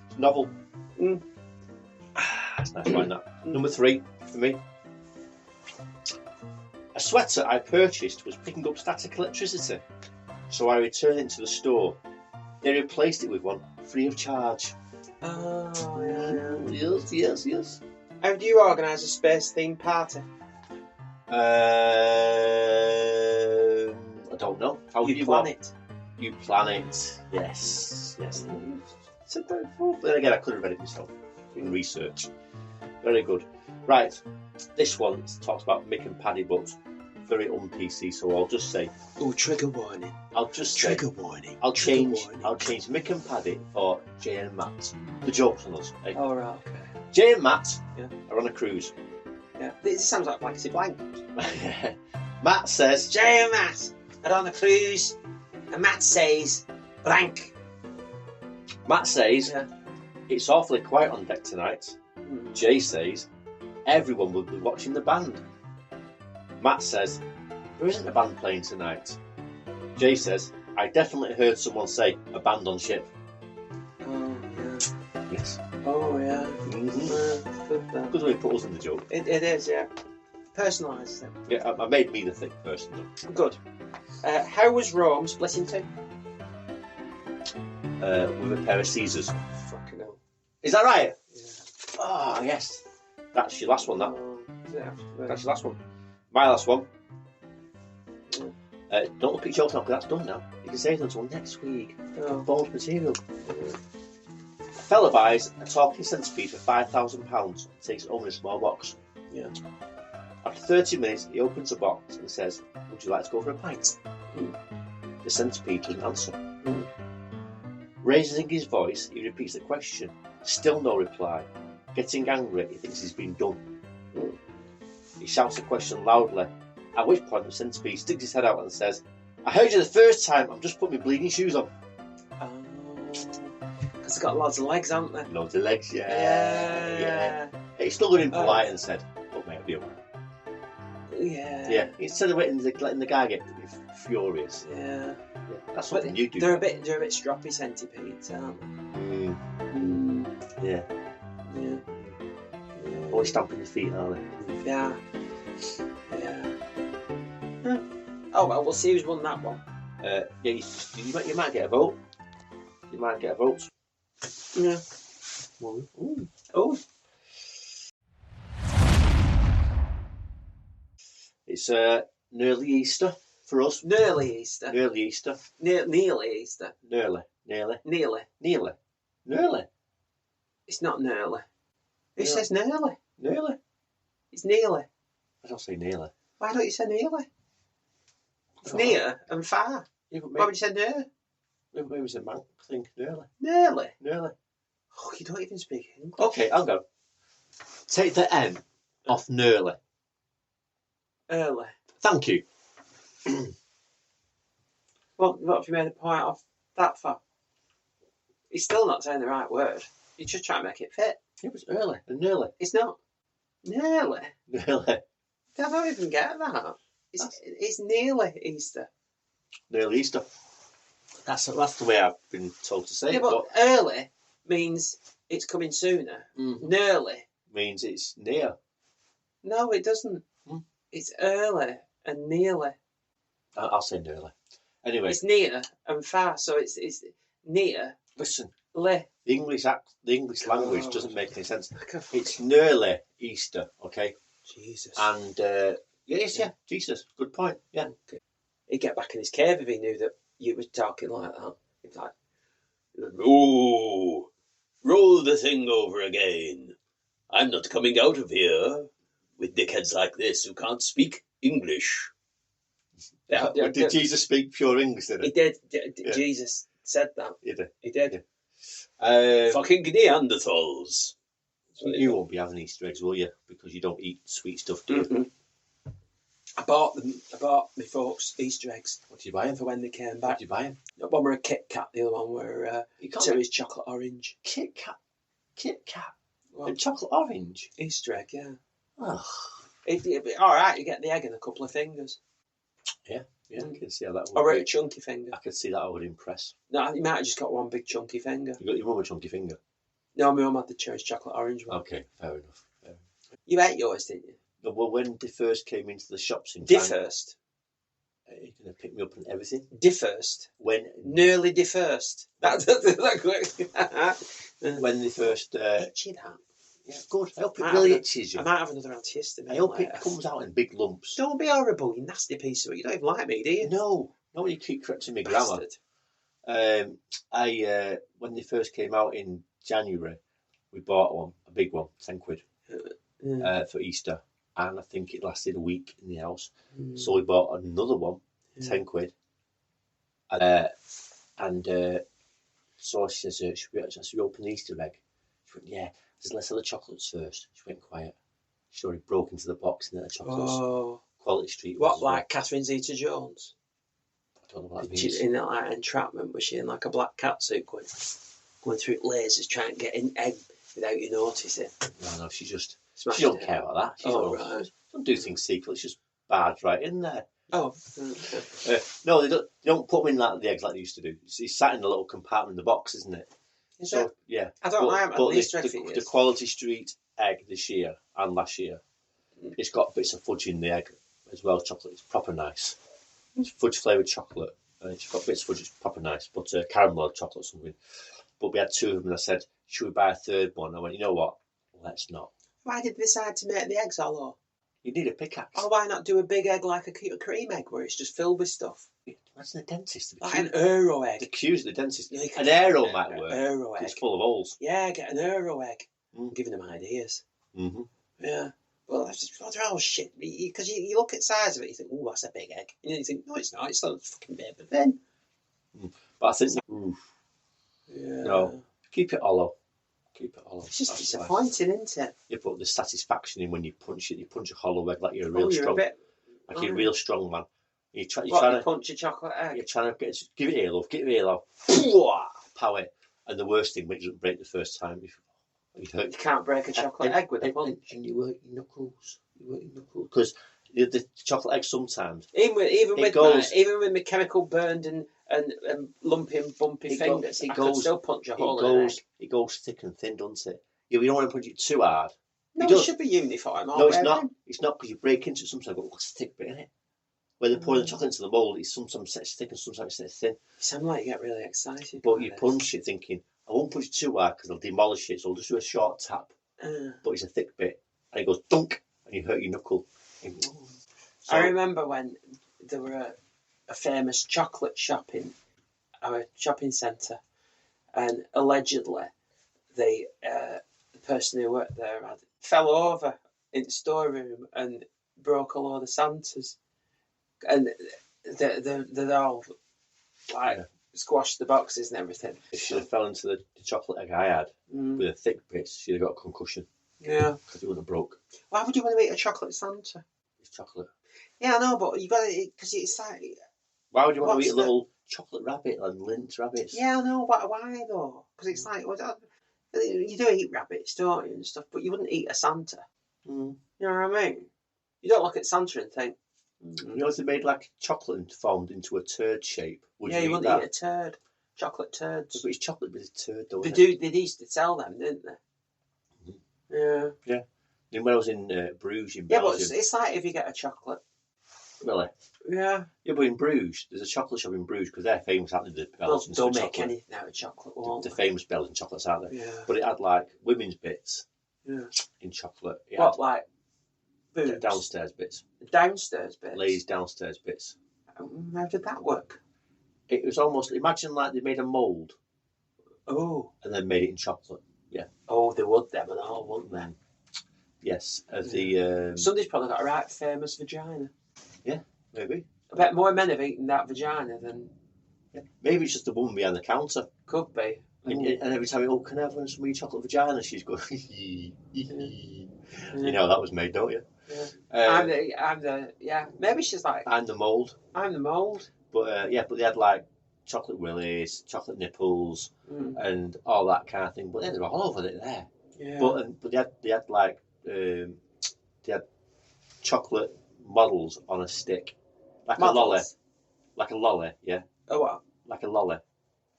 It's novel. Nice line that. Number 3 for me. A sweater I purchased was picking up static electricity, so I returned it to the store. They replaced it with one free of charge. Oh, yeah. Yes. How do you organise a space-themed party? I don't know. How You plan it. You plan it. Yes. Said that before. But then again, I could have read it myself in research. Very good. Right. This one talks about Mick and Paddy, but very un-PC. So I'll just say. Oh, trigger warning. I'll just trigger say. Warning. I'll change Warning. Mick and Paddy for Jay and Matt. The joke's on us. Eh? Oh, right, okay. Jay and Matt are on a cruise. Yeah. This sounds like Blankety Blank. Matt says, Jay and Matt are on a cruise, and Matt says, blank. Matt says, it's awfully quiet on deck tonight. Jay says, everyone will be watching the band. Matt says, there isn't a band playing tonight. Jay says, I definitely heard someone say, a band on ship. Oh, yeah. Yes. Oh, yeah. Mm-hmm. Good way to put us in the joke. It is, yeah. Personalised then. Yeah, I made me the thick person. Good. How was Rome split in two? With a pair of Caesars. Fucking hell. Is that right? Yeah. Oh, yes. That's your last one, that. Oh, yeah. That's your last one. My last one. Don't look at your now, because that's done now. You can save them until next week. Oh. Bonus material. A fella buys a talking centipede for £5,000 and takes it home in a small box. Yeah. After 30 minutes, he opens the box and says, would you like to go for a pint? The centipede doesn't answer. Raising his voice, he repeats the question. Still no reply. Getting angry, he thinks he's been done. He shouts the question loudly, at which point the centipede sticks his head out and says, I heard you the first time, I'm just putting my bleeding shoes on. Because they've got lots of legs, haven't they? Loads of legs, Yeah. He still got him polite and said, look mate, I'll be alright. Yeah. Instead of letting the guy get furious. Yeah. That's what you do. They're a bit stroppy centipedes, aren't they? Yeah. Always stamping the feet, aren't they? Yeah. Oh well, we'll see who's won that one. You might get a vote. You might get a vote. Yeah. Oh. It's nearly Easter for us. Nearly Easter. Nearly Easter. Nearly Easter. Nearly. It's not nearly. Who says nearly? Nearly. It's nearly. I don't say nearly. Why don't you say nearly? It's near and far. Yeah, but why would you say near? Maybe it's a man thing. Nearly. Nearly. Oh, you don't even speak English. Okay, I'll go. Take the N off nearly. Early. Thank you. What have you made a point of that for? He's still not saying the right word. He's just trying to make it fit. It was early and nearly. It's not. Nearly. Nearly. I don't even get that. It's nearly Easter. Nearly Easter. That's the way I've been told to say it. But early means it's coming sooner. Nearly means it's near. No, it doesn't. It's early and nearly. I'll say nearly. Anyway, it's near and far, so it's near. Listen, the English language doesn't make any sense. It's nearly Easter, okay? Jesus. And Jesus. Good point. Yeah. Okay. He'd get back in his cave if he knew that you were talking like that. He'd be like, "Oh, roll the thing over again. I'm not coming out of here with dickheads like this who can't speak English." Did Jesus speak pure English? Did he? He did. Jesus said that. He did. Fucking Neanderthals. You won't be having Easter eggs, will you? Because you don't eat sweet stuff, do you? Mm-hmm. I bought my folks Easter eggs. What did you buy them for when they came back? What did you buy them? One were a Kit Kat, the other one were Terry's chocolate orange. Kit Kat, what? and chocolate orange Easter egg, yeah. Oh. It'd be all right. You get the egg in a couple of fingers. Yeah, I can see how that would. Or a chunky finger. I can see that would impress. No, you might have just got one big chunky finger. You got your mum a chunky finger? No, my mum had the cherry chocolate orange one. Okay, fair enough. You ate yours, didn't you? No, well, when they first came into the shops in First. you're going to pick me up and everything? First. Nearly first. That's quick. When they first... Itchy that. Yeah, good. I hope it really itches you. I might have another antihistamine. I hope it comes out in big lumps. Don't be horrible, you nasty piece of it. You don't even like me, do you? No, you keep correcting me grammar. When they first came out in January, we bought one, a big one, 10 quid, for Easter. And I think it lasted a week in the house. So we bought another one, 10 quid. So she says, should we open the Easter egg? She went, yeah. Says, let's have the chocolates first. She went quiet. She'd already broke into the box and then the chocolates. Oh. Quality Street. What, like Catherine Zeta-Jones? I don't know what that means. In that like entrapment, was she in like a black catsuit going through lasers trying to get an egg without you noticing? No, she don't care about that. She don't do things secretly. She just barge right in there. Oh. No, they don't put them in the eggs like they used to do. It's sat in a little compartment in the box, isn't it? Yeah. I don't know. But the Quality Street egg this year and last year, it's got bits of fudge in the egg as well. Chocolate. It's proper nice. It's fudge flavoured chocolate, and it's got bits of fudge. It's proper nice, but caramel chocolate or something. But we had two of them, and I said, "Should we buy a third one?" I went, "You know what? Let's not." Why did they decide to make the eggs hollow? You need a pickaxe. Oh, why not do a big egg like a cream egg where it's just filled with stuff? That's the dentist. Like an euro egg. The cues the dentist. An aero might work. Euro egg. It's full of holes. Yeah, get an euro egg. I'm giving them ideas. Mm-hmm. Yeah. Well, they're all shit. Because you look at the size of it, you think, oh, that's a big egg. And then you think, no, it's not. It's not a fucking baby then. But I think, yeah. No, keep it hollow. It's just disappointing, isn't it? Yeah, but the satisfaction in when you punch it, you punch a hollow egg like you're a real strong, like you're a real strong man. You're trying to punch a chocolate egg. You're trying to give it here, love. Give it here, love. Power it. And the worst thing when it doesn't break the first time, you can't break a chocolate egg with a punch. And you work your knuckles. Because the chocolate egg sometimes. Even with my chemical burned and lumpy and bumpy fingers, I can still punch a hole in an egg. It goes thick and thin, doesn't it? Yeah, we don't want to punch it too hard. No, it should be uniform. No, it's not. It's not, because you break into it sometimes. Go, what's the thick bit in it? When they're pouring the chocolate into the mould, it's sometimes it's thick and sometimes it's thin. You sound like you get really excited. But you punch it thinking, I won't punch it too hard because I'll demolish it, so I'll just do a short tap. But it's a thick bit. And it goes dunk, and you hurt your knuckle. I remember when there were a famous chocolate shop in our shopping centre, and allegedly the person who worked there fell over in the storeroom and broke a load of Santas, and they're all like squashed the boxes and everything. If she'd have fell into the chocolate egg I had with a thick bit, she'd have got a concussion. Yeah, because it wouldn't have broke. Why would you want to eat a chocolate Santa? It's chocolate. Yeah, I know, but you got to, because it's like. Why would you want to eat a little chocolate rabbit and lint rabbits? Yeah, I know, but why though? Because it's like, you do eat rabbits, don't you, and stuff, but you wouldn't eat a Santa. You know what I mean? You don't look at Santa and think. You know, if they made like chocolate and formed into a turd shape, would you wouldn't eat a turd. Chocolate turds. But it's chocolate with a turd, though. They used to sell them, didn't they? Yeah. Yeah. And when I was in Bruges, in Belgium. Yeah, but it's like if you get a chocolate. Really? Yeah. Yeah, but in Bruges, there's a chocolate shop in Bruges because they're famous, aren't they? Don't make anything out of chocolate. The famous Belgian chocolates, aren't they? Yeah. But it had like women's bits. Yeah. In chocolate. Like boobs? Downstairs bits. Downstairs bits? Ladies' downstairs bits. How did that work? It was almost, imagine like they made a mould. Oh. And then made it in chocolate. Yeah. Oh, they would them and all, wouldn't they? Yes. Somebody's probably got a right famous vagina. Yeah, maybe. I bet more men have eaten that vagina than... Yeah. Maybe it's just the woman behind the counter. Could be. And every time can I have some of your chocolate vagina? She's going, You know that was made, don't you? Yeah. Maybe she's like... I'm the mould. I'm the mould. But but they had like chocolate willies, chocolate nipples, and all that kind of thing. But they're all over it there. Yeah. But they had like they had chocolate models on a stick, like models? a lolly, yeah. Oh what? Like a lolly.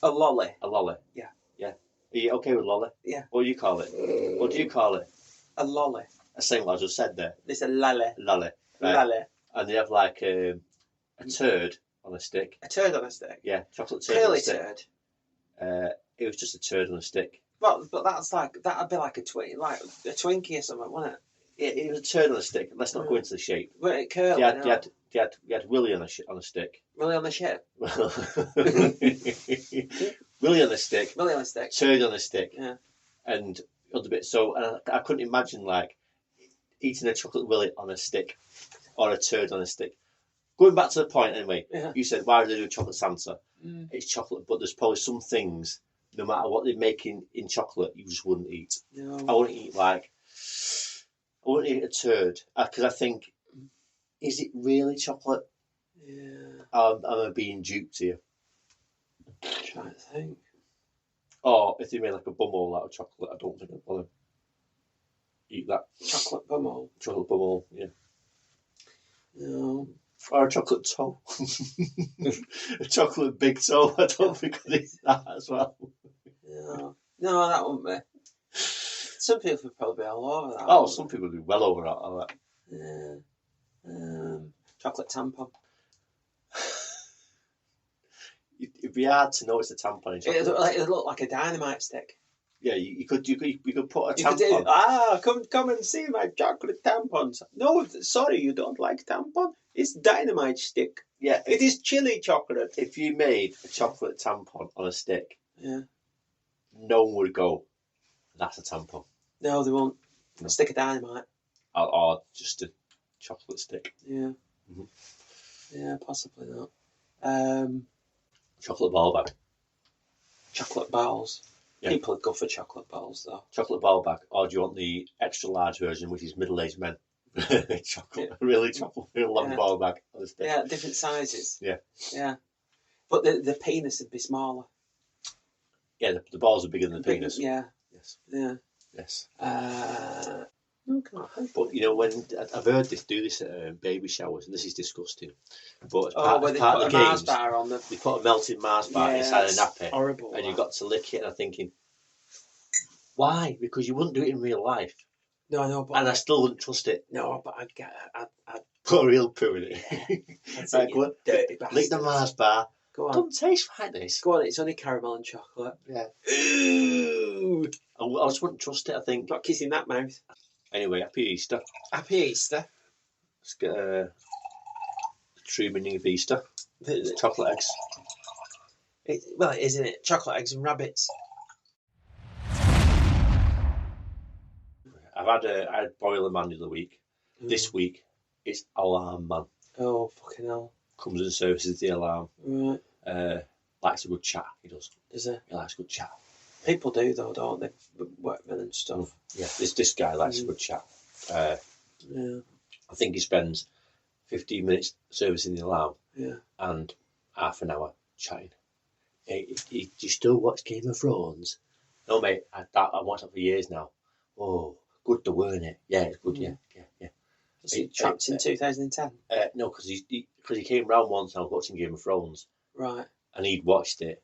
A lolly. A lolly. Yeah. Yeah. Are you okay with lolly? Yeah. What do you call it? What do you call it? A lolly. The same what I just said there. It's a lolly. Lolly. Right. Lolly. And they have like a turd on a stick. A turd on a stick. Yeah, chocolate turd Curly on a stick. turd. It was just a turd on a stick. But that'd be like a Twinkie or something, wouldn't it? It was a turd on a stick. Let's not go into the shape. But it curly. You had Willie on a stick. Willie on the ship. Willie on a stick. Willie on a stick. Turd on a stick. Yeah. And other bits. So I couldn't imagine like eating a chocolate Willie on a stick or a turd on a stick. Going back to the point anyway, You said why do they do chocolate Santa? It's chocolate, but there's probably some things, no matter what they make in chocolate, you just wouldn't eat. No. I wouldn't eat a turd because I think, is it really chocolate? Yeah. Am I being duped here? I'm trying to think. Or if they made like a bumhole out of chocolate, I don't think I'd want to eat that. Chocolate bumhole. Chocolate bumhole, yeah. No. Or a chocolate toe. A chocolate big toe. I don't think I'd eat that as well. No, that wouldn't be. Some people would probably be all over that. Oh, some people would be well over that. Yeah. Chocolate tampon. It'd be hard to know it's a tampon in chocolate. It'd look like a dynamite stick. Yeah, you could put a tampon. Come and see my chocolate tampons. No, sorry, you don't like tampon. It's dynamite stick. Yeah, it is chili chocolate. If you made a chocolate tampon on a stick, yeah, no one would go, that's a tampon. No, they won't. A stick of dynamite. Or just a chocolate stick. Yeah. Mm-hmm. Yeah, possibly not. Chocolate ball bag. Chocolate balls. Yeah. People would go for chocolate balls, though. Chocolate ball bag. Or do you want the extra large version, which is middle-aged men? Chocolate, really long ball bag. Yeah, different sizes. Yeah. Yeah. But the penis would be smaller. Yeah, the balls are bigger than the penis. Yeah. Yes. Yeah. Yes. Okay. But you know, when I've heard do this at baby showers, and this is disgusting. But as where part they of put the a games, Mars bar on the... they put a melted Mars bar inside a nappy, horrible. And you've got to lick it. And I'm thinking, why? Because you wouldn't do it in real life. No, I know, but I still wouldn't trust it. No, but I'd put a real poo in it. Right, go on, dirty bastard. Lick the Mars bar. Go on. Doesn't taste like this. Go on, it's only caramel and chocolate. Yeah. Ooh. I just wouldn't trust it, I think. Not kissing that mouth. Anyway, happy Easter. Happy Easter. Let's get the true meaning of Easter. It's chocolate eggs. Well, isn't it? Chocolate eggs and rabbits. I had Boiler Man the other week. This week, it's Alarm Man. Oh, fucking hell. Comes and services the alarm. Right. Likes a good chat, he does. Does he? He likes a good chat. People do, though, don't they? Workmen and stuff. Yeah, this guy likes a good chat. Yeah. I think he spends 15 minutes servicing the alarm. Yeah. And half an hour chatting. Hey, do you still watch Game of Thrones? No, mate, I watched it for years now. Oh, good though, weren't it? Yeah, it's good, yeah. Was he trapped in 2010? No, because he came round once and I was watching Game of Thrones. Right. And he'd watched it.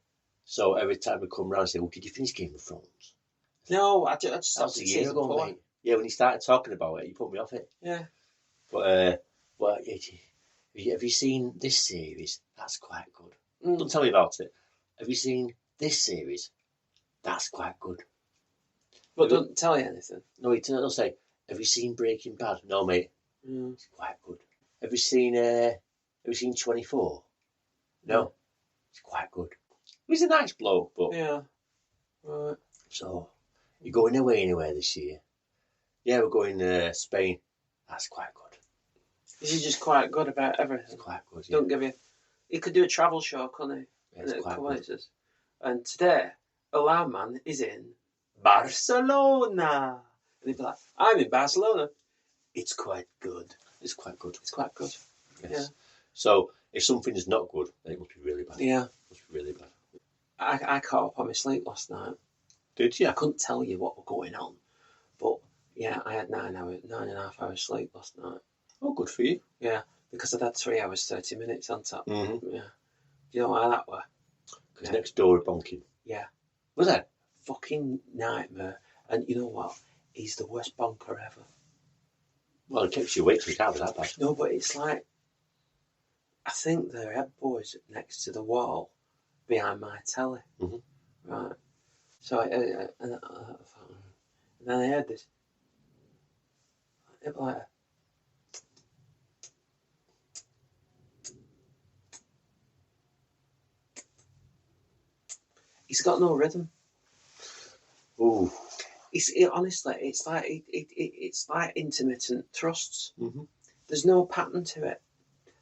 So every time he'd come round and say, well, did you finish Game of Thrones? No, I just stopped a year ago, mate. Yeah, when he started talking about it, he put me off it. Yeah. But, have you seen this series? That's quite good. Don't tell me about it. Have you seen this series? That's quite good. But don't tell you anything. No, he'll say, have you seen Breaking Bad? No, mate. It's quite good. Have you seen 24? No. It's quite good. He's a nice bloke, but... Yeah. Right. So, you're going away anywhere this year? Yeah, we're going Spain. That's quite good. Is he just quite good about everything? It's quite good, yeah. Don't give you... He could do a travel show, couldn't he? Yeah, it's quite good. And today, Alarm Man is in Barcelona. And he'd be like, I'm in Barcelona. It's quite good. It's quite good. It's quite good. Yes. Yeah. So, if something is not good, then it must be really bad. Yeah. It must be really bad. I caught up on my sleep last night. Did you? I couldn't tell you what was going on. But, yeah, I had 9.5 hours sleep last night. Oh, good for you. Yeah, because I'd had 3 hours, 30 minutes on top. Mm-hmm. Yeah. Do you know why that were? Because next door are bonking. Yeah. Was that? fucking nightmare. And you know what? He's the worst bonker ever. Well, it keeps you awake, so it can't be that bad. No, but it's like, I think the headboard's next to the wall behind my telly. Mhm. Right. So and then I heard this. It was like, he's got no rhythm. Ooh. Honestly, it's like intermittent thrusts. Mm-hmm. There's no pattern to it.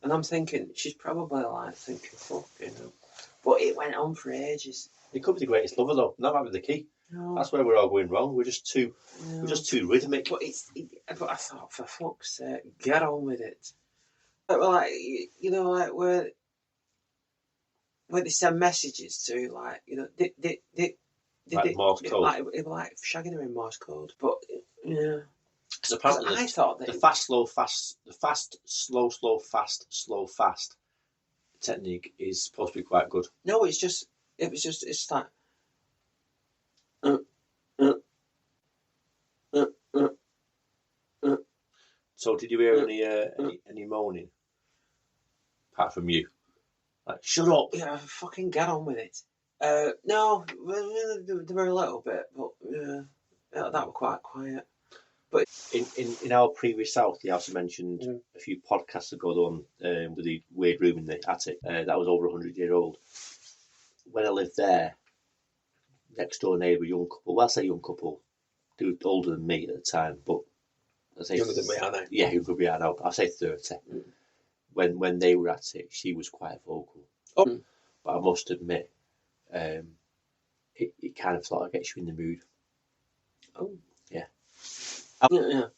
And I'm thinking, she's probably like thinking, fucking hell. But it went on for ages. It could be the greatest lover, though. Not having the key. No. That's where we're all going wrong. We're just too rhythmic. But but I thought, for fuck's sake, get on with it. Like, you know, like where they send messages to, like, you know, Like Morse code. Like shagging her in Morse code. But yeah, because apparently I thought that the fast, slow, slow, fast technique is supposed to be quite good. No, it's like. So, did you hear any moaning? Apart from you, like, shut up. Yeah, fucking get on with it. No, there were a little bit, but that were quite quiet. But in our previous house, the house I mentioned a few podcasts ago, the one with the weird room in the attic, that was over 100 years old. When I lived there, next door neighbour, young couple. Well, I say young couple, they were older than me at the time, but I say younger than me, I know. Yeah, younger than me, I know. I say 30. When they were at it, she was quite vocal. Oh. But I must admit, it kind of sort of gets you in the mood. Oh. Yeah. I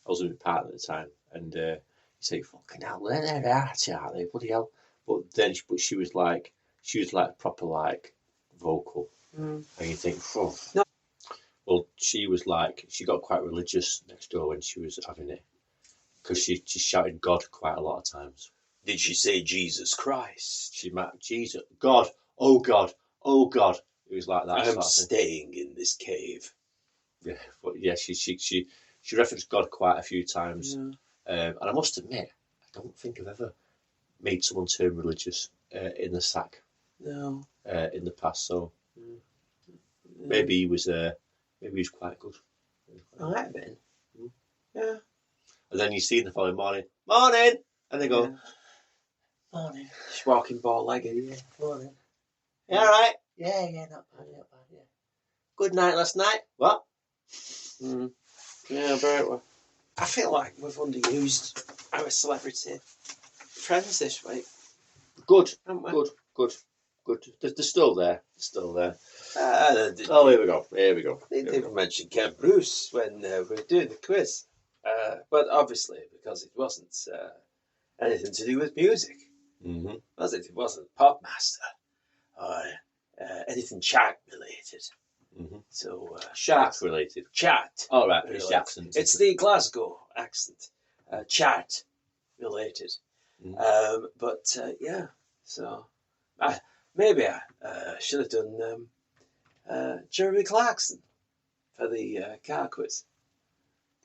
was with my partner at the time, and you say, "Fucking hell, they're arty, aren't they? Bloody hell!" But then, she was like proper like vocal, and you think, "Oh." No. Well, she was like, she got quite religious next door when she was having it, because she shouted God quite a lot of times. Did she say Jesus Christ? She meant Jesus, God, oh God, oh God. It was like that. I'm staying in this cave. Yeah, but yeah, she referenced God quite a few times, and I must admit, I don't think I've ever made someone turn religious in the sack. No. In the past, so maybe he was quite good. I might have been. Yeah. And then you see in the following morning, and they go, morning. Just walking ball-legged. Yeah, morning. You all right? Yeah, not bad, yeah. Good night last night. What? Yeah, very well. I feel like we've underused our celebrity friends this week. Good, haven't we? good. They're still there. Here we go. They didn't mention Ken Bruce when we were doing the quiz. But obviously, because it wasn't anything to do with music. Mm-hmm. Was it? It wasn't Popmaster or anything chart related. Mm-hmm. So Shark related. Chart. All right, it's the accent. It's the Glasgow accent. Chart related. Mm-hmm. But yeah, so maybe I should have done Jeremy Clarkson for the car quiz.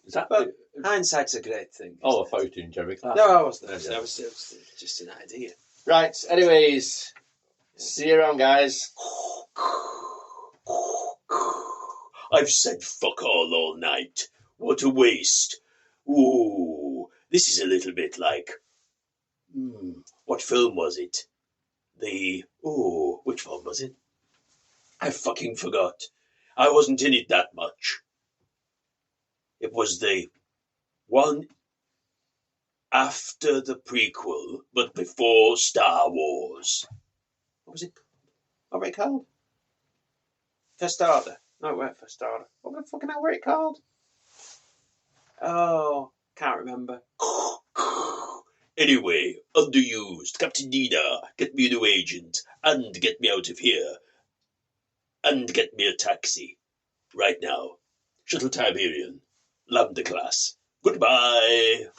Is that? But hindsight's a great thing. Oh, I thought you were doing Jeremy Clarkson. No, I wasn't. That was just an idea. Right. Anyways, see you around, guys. I've said fuck all night. What a waste. Ooh, this is a little bit like... what film was it? Which one was it? I fucking forgot. I wasn't in it that much. It was the one after the prequel, but before Star Wars. What was it? What were it called? First Order. No, it weren't First Order. What the fucking hell were it called? Oh, can't remember. Anyway, underused. Captain Nina, get me a new agent, and get me out of here. And get me a taxi. Right now. Shuttle Tiberian. Lambda class. Goodbye.